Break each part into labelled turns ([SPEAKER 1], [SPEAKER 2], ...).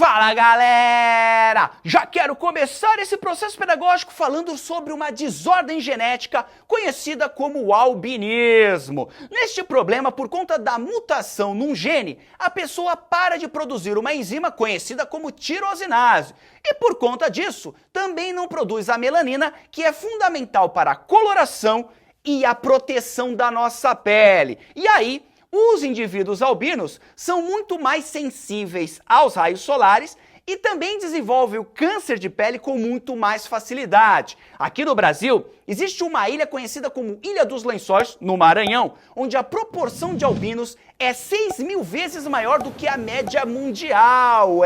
[SPEAKER 1] Fala galera! Já quero começar esse processo pedagógico falando sobre uma desordem genética conhecida como albinismo. Neste problema, por conta da mutação num gene, a pessoa para de produzir uma enzima conhecida como tirosinase. E por conta disso, também não produz a melanina, que é fundamental para a coloração e a proteção da nossa pele. E aí, os indivíduos albinos são muito mais sensíveis aos raios solares e também desenvolvem o câncer de pele com muito mais facilidade. Aqui no Brasil, existe uma ilha conhecida como Ilha dos Lençóis, no Maranhão, onde a proporção de albinos é 6.000 vezes maior do que a média mundial.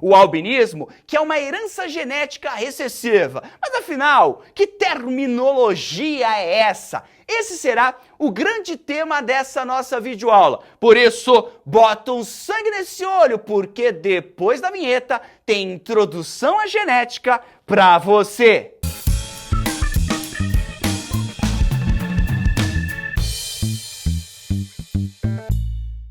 [SPEAKER 1] O albinismo, que é uma herança genética recessiva. Mas afinal, que terminologia é essa? Esse será o grande tema dessa nossa videoaula. Por isso, bota um sangue nesse olho, porque depois da vinheta tem introdução à genética pra você.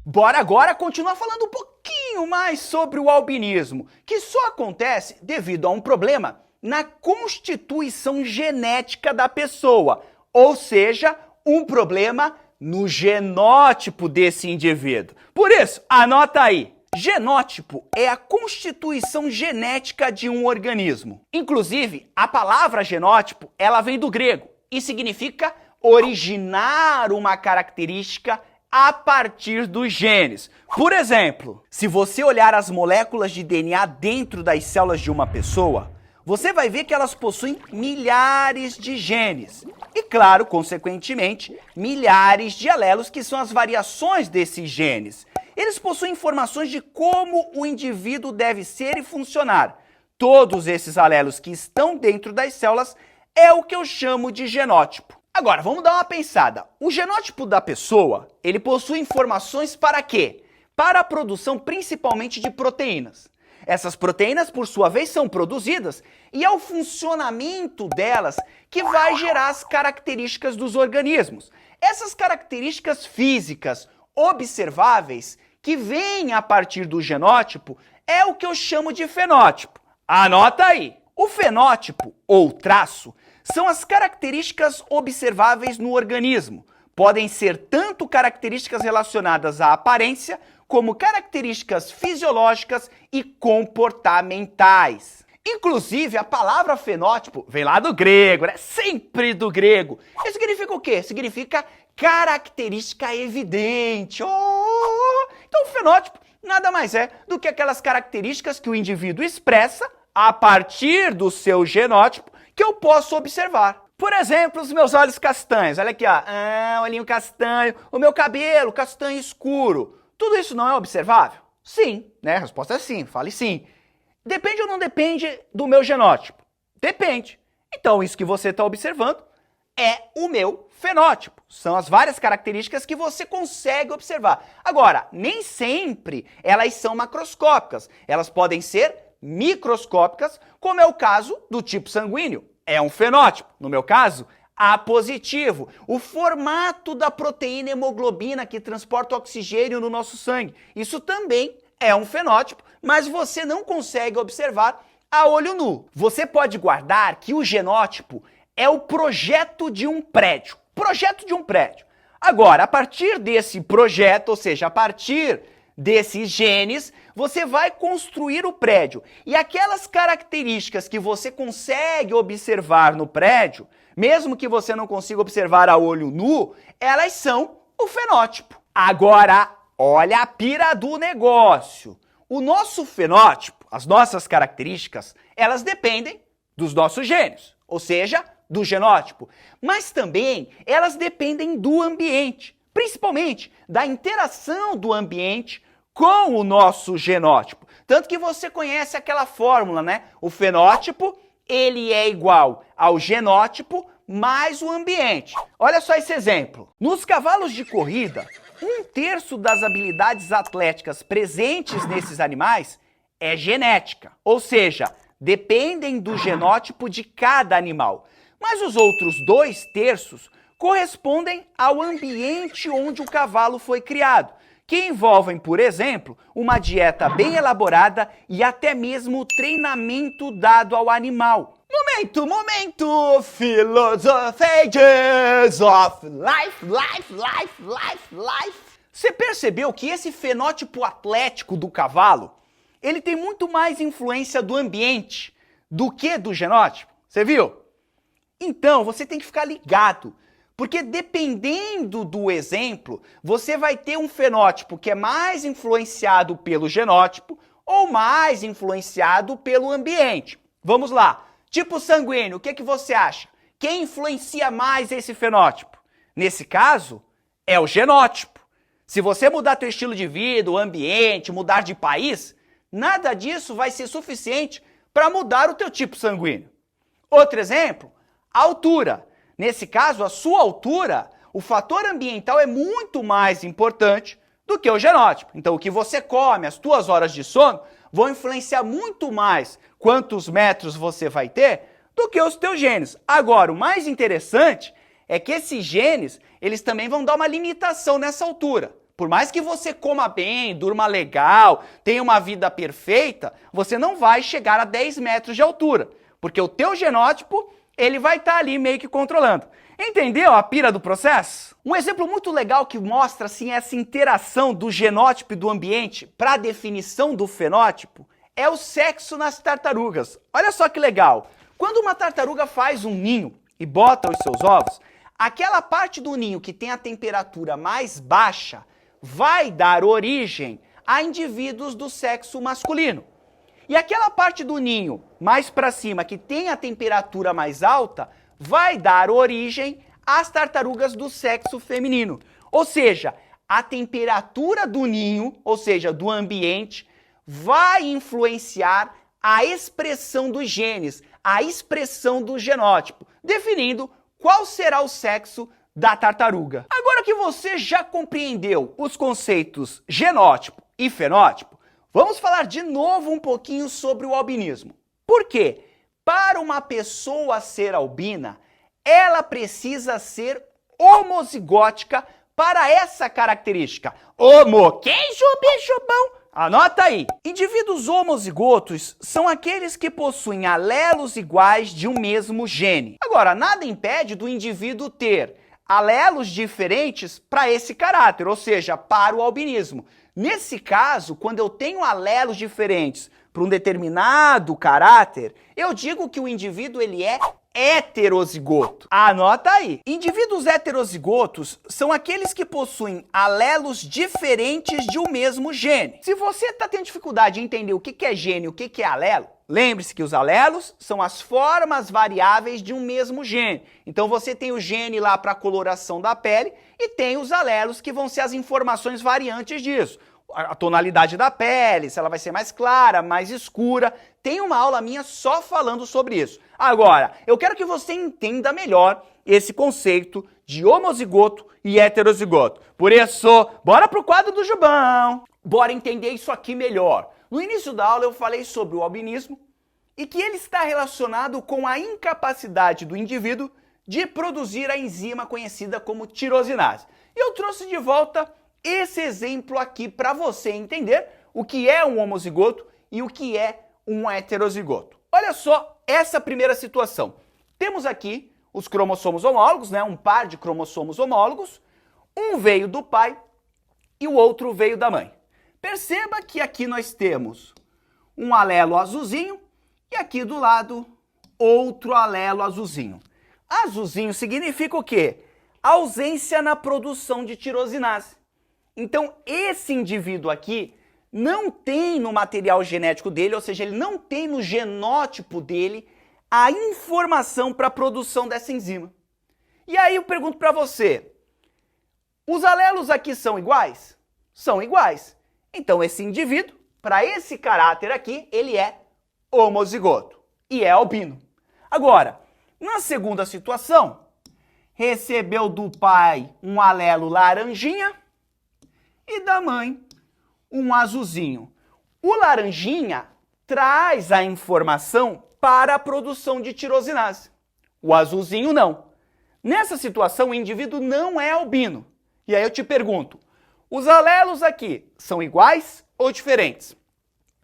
[SPEAKER 1] Bora agora continuar falando um pouquinho mais sobre o albinismo, que só acontece devido a um problema na constituição genética da pessoa, ou seja, um problema no genótipo desse indivíduo. Por isso, anota aí, genótipo é a constituição genética de um organismo. Inclusive, a palavra genótipo, ela vem do grego e significa originar uma característica a partir dos genes. Por exemplo, se você olhar as moléculas de DNA dentro das células de uma pessoa, você vai ver que elas possuem milhares de genes. E claro, consequentemente, milhares de alelos, que são as variações desses genes. Eles possuem informações de como o indivíduo deve ser e funcionar. Todos esses alelos que estão dentro das células é o que eu chamo de genótipo. Agora, vamos dar uma pensada. O genótipo da pessoa, ele possui informações para quê? Para a produção principalmente de proteínas. Essas proteínas, por sua vez, são produzidas e é o funcionamento delas que vai gerar as características dos organismos. Essas características físicas observáveis que vêm a partir do genótipo é o que eu chamo de fenótipo. Anota aí! O fenótipo, ou traço, são as características observáveis no organismo. Podem ser tanto características relacionadas à aparência, como características fisiológicas e comportamentais. Inclusive, a palavra fenótipo vem lá do grego, né? Sempre do grego. Isso significa o quê? Significa característica evidente. Então, o fenótipo nada mais é do que aquelas características que o indivíduo expressa a partir do seu genótipo que eu posso observar. Por exemplo, os meus olhos castanhos. Olha aqui, ó. Olhinho castanho. O meu cabelo castanho escuro. Tudo isso não é observável? Sim, né? A resposta é sim, fale sim. Depende ou não depende do meu genótipo? Depende. Então, isso que você está observando é o meu fenótipo. São as várias características que você consegue observar. Agora, nem sempre elas são macroscópicas. Elas podem ser microscópicas, como é o caso do tipo sanguíneo. É um fenótipo. No meu caso, A positivo. O formato da proteína hemoglobina que transporta oxigênio no nosso sangue. Isso também é um fenótipo, mas você não consegue observar a olho nu. Você pode guardar que o genótipo é o projeto de um prédio. Projeto de um prédio. Agora, a partir desse projeto, ou seja, a partir desses genes, você vai construir o prédio. E aquelas características que você consegue observar no prédio, mesmo que você não consiga observar a olho nu, elas são o fenótipo. Agora, olha a pira do negócio. O nosso fenótipo, as nossas características, elas dependem dos nossos genes, ou seja, do genótipo. Mas também elas dependem do ambiente, principalmente da interação do ambiente com o nosso genótipo. Tanto que você conhece aquela fórmula, né? O fenótipo, ele é igual ao genótipo mais o ambiente. Olha só esse exemplo. Nos cavalos de corrida, 1/3 das habilidades atléticas presentes nesses animais é genética. Ou seja, dependem do genótipo de cada animal. Mas os outros 2/3 correspondem ao ambiente onde o cavalo foi criado, que envolvem, por exemplo, uma dieta bem elaborada e até mesmo treinamento dado ao animal. Momento, Philosophages of life. Você percebeu que esse fenótipo atlético do cavalo, ele tem muito mais influência do ambiente do que do genótipo? Você viu? Então, você tem que ficar ligado, porque dependendo do exemplo, você vai ter um fenótipo que é mais influenciado pelo genótipo ou mais influenciado pelo ambiente. Vamos lá. Tipo sanguíneo, o que você acha? Quem influencia mais esse fenótipo? Nesse caso, é o genótipo. Se você mudar teu estilo de vida, o ambiente, mudar de país, nada disso vai ser suficiente para mudar o teu tipo sanguíneo. Outro exemplo, a altura. Nesse caso, a sua altura, o fator ambiental é muito mais importante do que o genótipo. Então, o que você come, as tuas horas de sono, vão influenciar muito mais quantos metros você vai ter do que os teus genes. Agora, o mais interessante é que esses genes, eles também vão dar uma limitação nessa altura. Por mais que você coma bem, durma legal, tenha uma vida perfeita, você não vai chegar a 10 metros de altura, porque o teu genótipo, ele vai estar ali meio que controlando. Entendeu a pira do processo? Um exemplo muito legal que mostra assim, essa interação do genótipo e do ambiente para a definição do fenótipo é o sexo nas tartarugas. Olha só que legal. Quando uma tartaruga faz um ninho e bota os seus ovos, aquela parte do ninho que tem a temperatura mais baixa vai dar origem a indivíduos do sexo masculino. E aquela parte do ninho mais para cima, que tem a temperatura mais alta, vai dar origem às tartarugas do sexo feminino. Ou seja, a temperatura do ninho, ou seja, do ambiente, vai influenciar a expressão dos genes, a expressão do genótipo, definindo qual será o sexo da tartaruga. Agora que você já compreendeu os conceitos genótipo e fenótipo, vamos falar de novo um pouquinho sobre o albinismo. Por quê? Para uma pessoa ser albina, ela precisa ser homozigótica para essa característica. Homo, queijo, bicho bom. Anota aí. Indivíduos homozigotos são aqueles que possuem alelos iguais de um mesmo gene. Agora, nada impede do indivíduo ter alelos diferentes para esse caráter, ou seja, para o albinismo. Nesse caso, quando eu tenho alelos diferentes para um determinado caráter, eu digo que o indivíduo ele é heterozigoto. Anota aí. Indivíduos heterozigotos são aqueles que possuem alelos diferentes de um mesmo gene. Se você está tendo dificuldade em entender o que é gene e o que é alelo, lembre-se que os alelos são as formas variáveis de um mesmo gene. Então você tem o gene lá para a coloração da pele e tem os alelos que vão ser as informações variantes disso. A tonalidade da pele, se ela vai ser mais clara, mais escura. Tem uma aula minha só falando sobre isso. Agora, eu quero que você entenda melhor esse conceito de homozigoto e heterozigoto. Por isso, bora pro quadro do Jubão! Bora entender isso aqui melhor. No início da aula eu falei sobre o albinismo e que ele está relacionado com a incapacidade do indivíduo de produzir a enzima conhecida como tirosinase. E eu trouxe de volta esse exemplo aqui para você entender o que é um homozigoto e o que é um heterozigoto. Olha só essa primeira situação. Temos aqui os cromossomos homólogos, né? Um par de cromossomos homólogos. Um veio do pai e o outro veio da mãe. Perceba que aqui nós temos um alelo azulzinho e aqui do lado outro alelo azulzinho. Azulzinho significa o quê? Ausência na produção de tirosinase. Então, esse indivíduo aqui não tem no material genético dele, ou seja, ele não tem no genótipo dele a informação para a produção dessa enzima. E aí eu pergunto para você, os alelos aqui são iguais? São iguais. Então, esse indivíduo, para esse caráter aqui, ele é homozigoto e é albino. Agora, na segunda situação, recebeu do pai um alelo laranjinha e da mãe um azulzinho. O laranjinha traz a informação para a produção de tirosinase. O azulzinho não. Nessa situação, o indivíduo não é albino. E aí eu te pergunto, Os alelos aqui são iguais ou diferentes?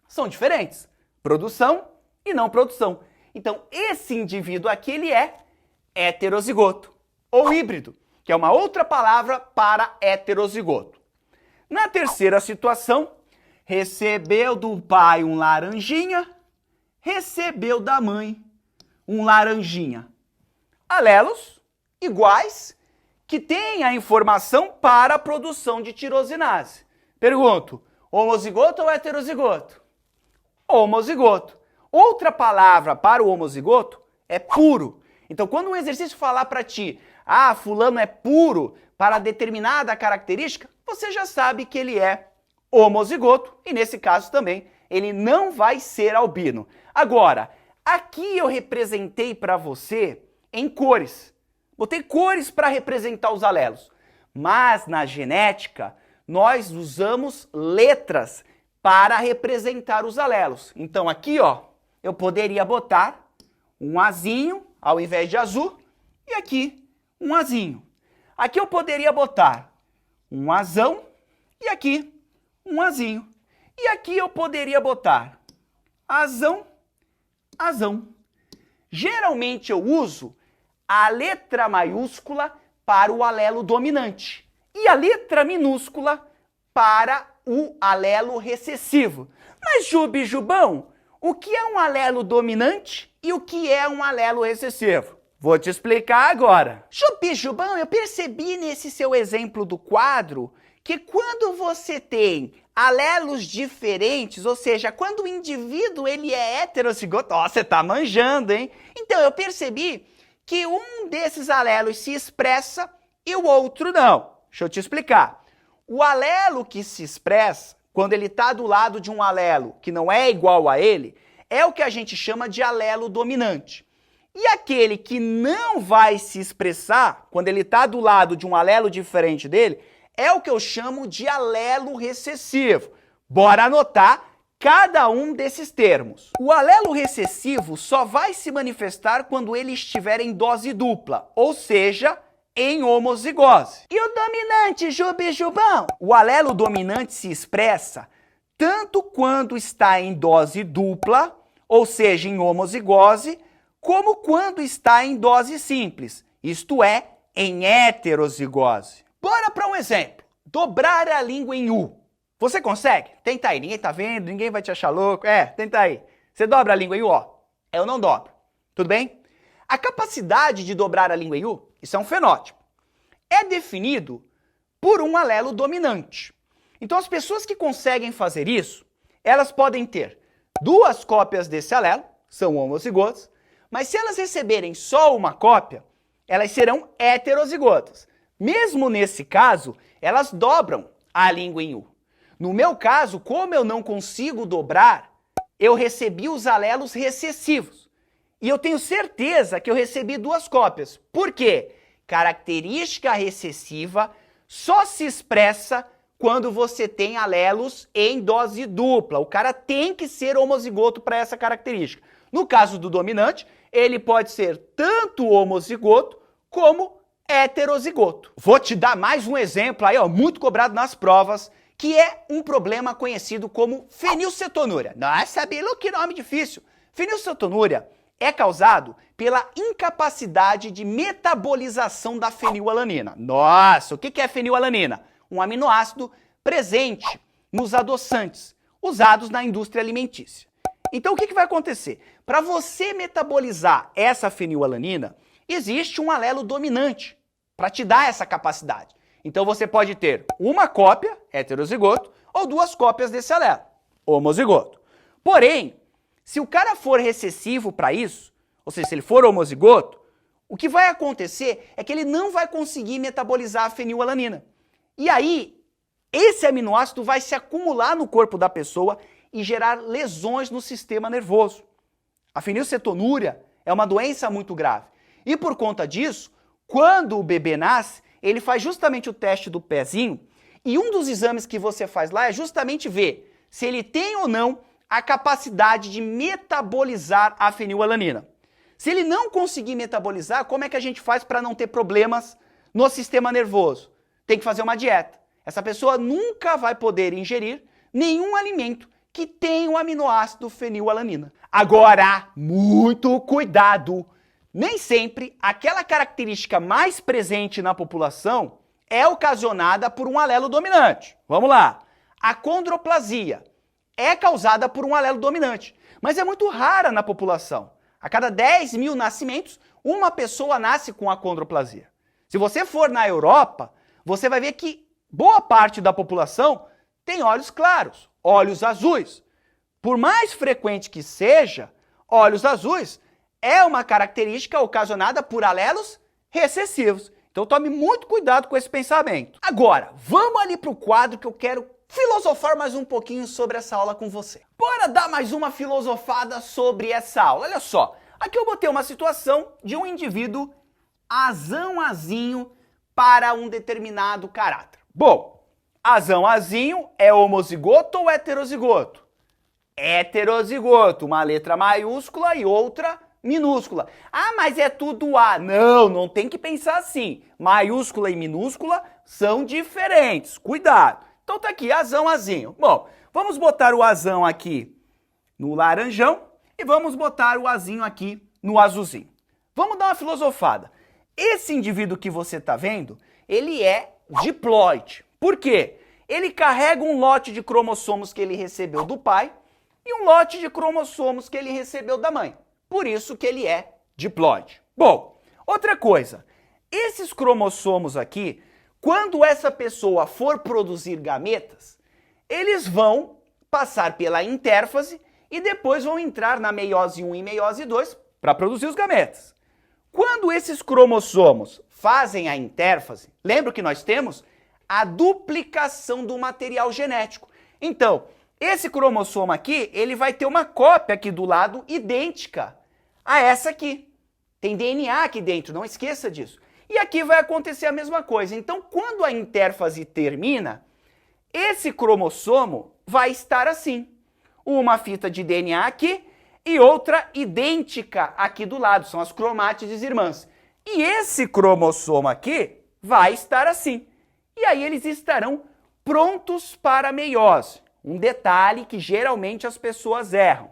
[SPEAKER 1] São diferentes. Produção e não produção. Então, esse indivíduo aqui, ele é heterozigoto ou híbrido, que é uma outra palavra para heterozigoto. Na terceira situação, recebeu do pai um laranjinha, recebeu da mãe um laranjinha. Alelos iguais que têm a informação para a produção de tirosinase. Pergunto, homozigoto ou heterozigoto? Homozigoto. Outra palavra para o homozigoto é puro. Então, quando um exercício falar para ti, fulano é puro para determinada característica, você já sabe que ele é homozigoto e, nesse caso também, ele não vai ser albino. Agora, aqui eu representei para você em cores. Botei cores para representar os alelos. Mas, na genética, nós usamos letras para representar os alelos. Então, aqui, ó, eu poderia botar um Azinho ao invés de azul e aqui um Azinho. Aqui eu poderia botar um Azão e aqui um Azinho. E aqui eu poderia botar Azão, Azão. Geralmente eu uso a letra maiúscula para o alelo dominante e a letra minúscula para o alelo recessivo. Mas, Jubão, o que é um alelo dominante e o que é um alelo recessivo? Vou te explicar agora. Jubão, eu percebi nesse seu exemplo do quadro que quando você tem alelos diferentes, ou seja, quando o indivíduo ele é heterozigoto, você tá manjando, hein? Então eu percebi que um desses alelos se expressa e o outro não. Deixa eu te explicar. O alelo que se expressa, quando ele está do lado de um alelo que não é igual a ele, é o que a gente chama de alelo dominante. E aquele que não vai se expressar, quando ele está do lado de um alelo diferente dele, é o que eu chamo de alelo recessivo. Bora anotar cada um desses termos. O alelo recessivo só vai se manifestar quando ele estiver em dose dupla, ou seja, em homozigose. E o dominante, Jubão? O alelo dominante se expressa tanto quando está em dose dupla, ou seja, em homozigose, como quando está em dose simples, isto é, em heterozigose. Bora para um exemplo. Dobrar a língua em U. Você consegue? Tenta aí. Ninguém tá vendo, ninguém vai te achar louco. Tenta aí. Você dobra a língua em U, ó. Eu não dobro. Tudo bem? A capacidade de dobrar a língua em U, isso é um fenótipo. É definido por um alelo dominante. Então, as pessoas que conseguem fazer isso, elas podem ter duas cópias desse alelo, são homozigotas, mas se elas receberem só uma cópia, elas serão heterozigotas. Mesmo nesse caso, elas dobram a língua em U. No meu caso, como eu não consigo dobrar, eu recebi os alelos recessivos. E eu tenho certeza que eu recebi duas cópias. Por quê? Característica recessiva só se expressa quando você tem alelos em dose dupla. O cara tem que ser homozigoto para essa característica. No caso do dominante, ele pode ser tanto homozigoto como heterozigoto. Vou te dar mais um exemplo aí, ó, muito cobrado nas provas, que é um problema conhecido como fenilcetonúria. Nossa, Bilo, que nome difícil. Fenilcetonúria é causado pela incapacidade de metabolização da fenilalanina. Nossa, o que é fenilalanina? Um aminoácido presente nos adoçantes, usados na indústria alimentícia. Então, o que vai acontecer? Para você metabolizar essa fenilalanina, existe um alelo dominante para te dar essa capacidade. Então, você pode ter uma cópia, heterozigoto, ou duas cópias desse alelo, homozigoto. Porém, se o cara for recessivo para isso, ou seja, se ele for homozigoto, o que vai acontecer é que ele não vai conseguir metabolizar a fenilalanina. E aí, esse aminoácido vai se acumular no corpo da pessoa e gerar lesões no sistema nervoso. A fenilcetonúria é uma doença muito grave. E por conta disso, quando o bebê nasce, ele faz justamente o teste do pezinho e um dos exames que você faz lá é justamente ver se ele tem ou não a capacidade de metabolizar a fenilalanina. Se ele não conseguir metabolizar, como é que a gente faz para não ter problemas no sistema nervoso? Tem que fazer uma dieta. essa pessoa nunca vai poder ingerir nenhum alimento que tenha o aminoácido fenilalanina. Agora, muito cuidado! Nem sempre aquela característica mais presente na população é ocasionada por um alelo dominante. Vamos lá. A acondroplasia é causada por um alelo dominante, mas é muito rara na população. A cada 10 mil nascimentos, uma pessoa nasce com acondroplasia. Se você for na Europa, você vai ver que boa parte da população tem olhos claros, olhos azuis. Por mais frequente que seja, olhos azuis é uma característica ocasionada por alelos recessivos. Então tome muito cuidado com esse pensamento. Agora, vamos ali para o quadro que eu quero filosofar mais um pouquinho sobre essa aula com você. Bora dar mais uma filosofada sobre essa aula. Olha só, aqui eu botei uma situação de um indivíduo azão-azinho para um determinado caráter. Bom, azão-azinho é homozigoto ou heterozigoto? Heterozigoto, uma letra maiúscula e outra minúscula. Ah, mas é tudo A. Não, não tem que pensar assim. Maiúscula e minúscula são diferentes. Cuidado. Então tá aqui, azão, azinho. Bom, vamos botar o azão aqui no laranjão e vamos botar o azinho aqui no azulzinho. Vamos dar uma filosofada. Esse indivíduo que você tá vendo, ele é diploide. Por quê? Ele carrega um lote de cromossomos que ele recebeu do pai e um lote de cromossomos que ele recebeu da mãe. Por isso que ele é diploide. Bom, outra coisa. Esses cromossomos aqui, quando essa pessoa for produzir gametas, eles vão passar pela intérfase e depois vão entrar na meiose 1 e meiose 2 para produzir os gametas. Quando esses cromossomos fazem a intérfase, lembra que nós temos a duplicação do material genético. Então, esse cromossomo aqui, ele vai ter uma cópia aqui do lado idêntica a essa aqui. Tem DNA aqui dentro, não esqueça disso. E aqui vai acontecer a mesma coisa. Então, quando a intérfase termina, esse cromossomo vai estar assim. Uma fita de DNA aqui e outra idêntica aqui do lado. São as cromátides irmãs. E esse cromossomo aqui vai estar assim. E aí eles estarão prontos para a meiose. Um detalhe que geralmente as pessoas erram.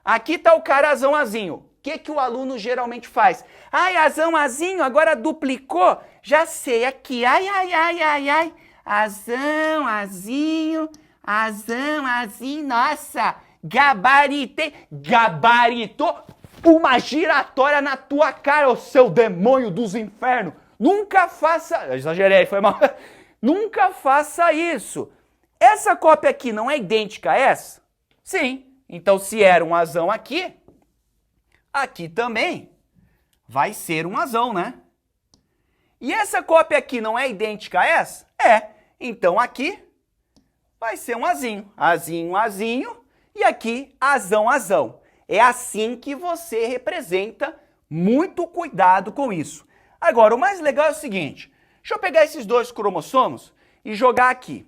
[SPEAKER 1] Aqui está o cara azão-azinho. O que o aluno geralmente faz? Ai, azão-azinho, agora duplicou? Já sei, aqui. Ai, ai, ai, ai, ai. Azão-azinho, azão-azinho. Nossa, gabaritei. Gabaritou uma giratória na tua cara, ô seu demônio dos infernos. Nunca faça... Eu exagerei, foi mal. Nunca faça isso. Essa cópia aqui não é idêntica a essa? Sim. Então, se era um azão aqui, aqui também vai ser um azão, né? E essa cópia aqui não é idêntica a essa? É. Então, aqui vai ser um azinho. Azinho, azinho. E aqui, azão, azão. É assim que você representa. Muito cuidado com isso. Agora, o mais legal é o seguinte. Deixa eu pegar esses dois cromossomos e jogar aqui.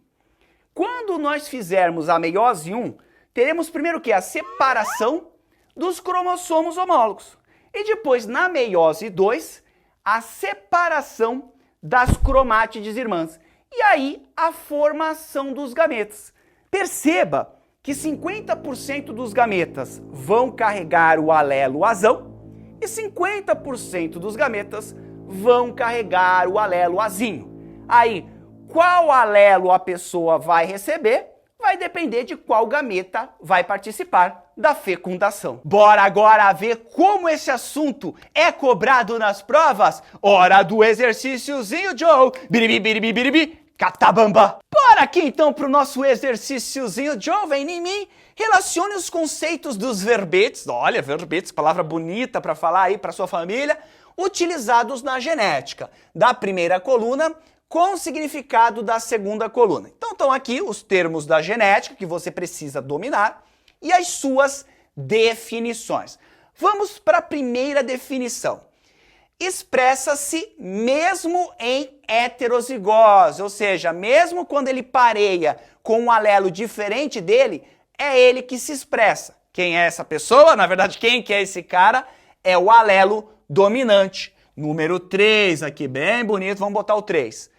[SPEAKER 1] Quando nós fizermos a meiose 1, teremos primeiro o quê? A separação dos cromossomos homólogos. E depois, na meiose 2, a separação das cromátides irmãs. E aí, a formação dos gametas. Perceba que 50% dos gametas vão carregar o alelo azão e 50% dos gametas vão carregar o alelo azinho. Aí, qual alelo a pessoa vai receber vai depender de qual gameta vai participar da fecundação. Bora agora ver como esse assunto é cobrado nas provas? Hora do exercíciozinho, Joe! Biribi, biribi, biribi, catabamba! Bora aqui então pro nosso exercíciozinho, Joe, vem em mim. Relacione os conceitos dos verbetes, olha, verbetes, palavra bonita para falar aí para sua família, utilizados na genética, da primeira coluna com o significado da segunda coluna. Então estão aqui os termos da genética que você precisa dominar e as suas definições. Vamos para a primeira definição. Expressa-se mesmo em heterozigose, ou seja, mesmo quando ele pareia com um alelo diferente dele, é ele que se expressa. Quem é essa pessoa? Na verdade, quem que é esse cara? É o alelo dominante. Número 3 aqui, bem bonito, vamos botar o 3.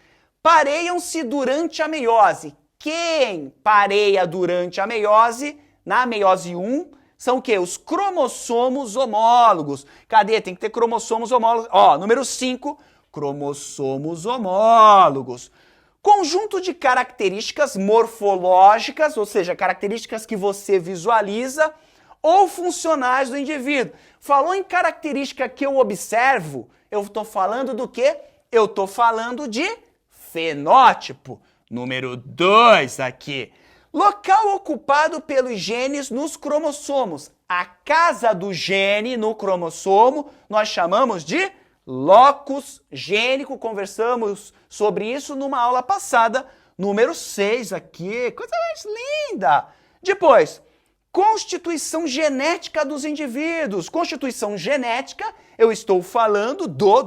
[SPEAKER 1] pareiam-se durante a meiose. Quem pareia durante a meiose, na meiose 1, são o quê? Os cromossomos homólogos. Cadê? Tem que ter cromossomos homólogos. Ó, número 5, cromossomos homólogos. Conjunto de características morfológicas, ou seja, características que você visualiza, ou funcionais do indivíduo. Falou em característica que eu observo, eu estou falando do quê? Eu estou falando de fenótipo. Número 2 aqui. Local ocupado pelos genes nos cromossomos. A casa do gene no cromossomo nós chamamos de locus gênico. Conversamos sobre isso numa aula passada. Número 6 aqui. Coisa mais linda. Depois, constituição genética dos indivíduos. Constituição genética, eu estou falando do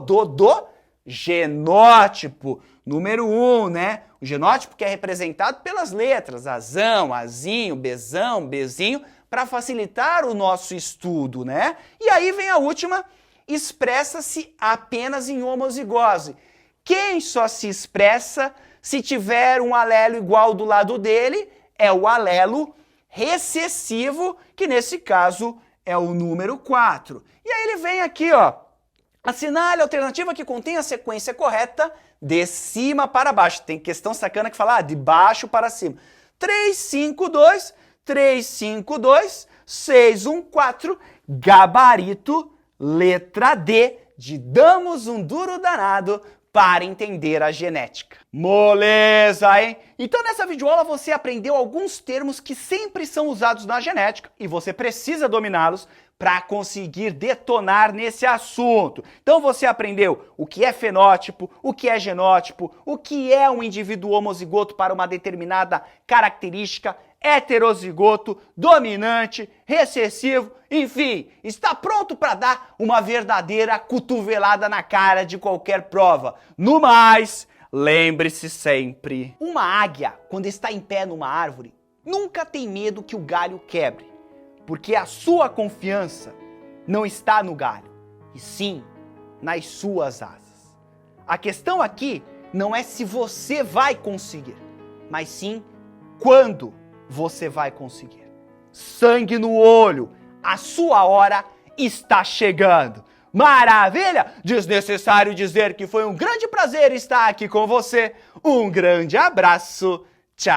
[SPEAKER 1] genótipo. Número 1, né? O genótipo que é representado pelas letras azão, azinho, bezão, bezinho, para facilitar o nosso estudo, né? E aí vem a última, expressa-se apenas em homozigose. Quem só se expressa se tiver um alelo igual do lado dele é o alelo recessivo, que nesse caso é o número 4. E aí ele vem aqui, ó, assinale a alternativa que contém a sequência correta de cima para baixo. Tem questão sacana que fala de baixo para cima. 3, 5, 2, 3, 5, 2, 6, 1, 4, gabarito, letra D, de damos um duro danado para entender a genética. Moleza, hein? Então nessa videoaula você aprendeu alguns termos que sempre são usados na genética e você precisa dominá-los para conseguir detonar nesse assunto. Então você aprendeu o que é fenótipo, o que é genótipo, o que é um indivíduo homozigoto para uma determinada característica, heterozigoto, dominante, recessivo, enfim, está pronto para dar uma verdadeira cotovelada na cara de qualquer prova. No mais, lembre-se sempre, uma águia, quando está em pé numa árvore, nunca tem medo que o galho quebre. Porque a sua confiança não está no galho, e sim nas suas asas. A questão aqui não é se você vai conseguir, mas sim quando você vai conseguir. Sangue no olho, a sua hora está chegando. Maravilha! Desnecessário dizer que foi um grande prazer estar aqui com você. Um grande abraço. Tchau!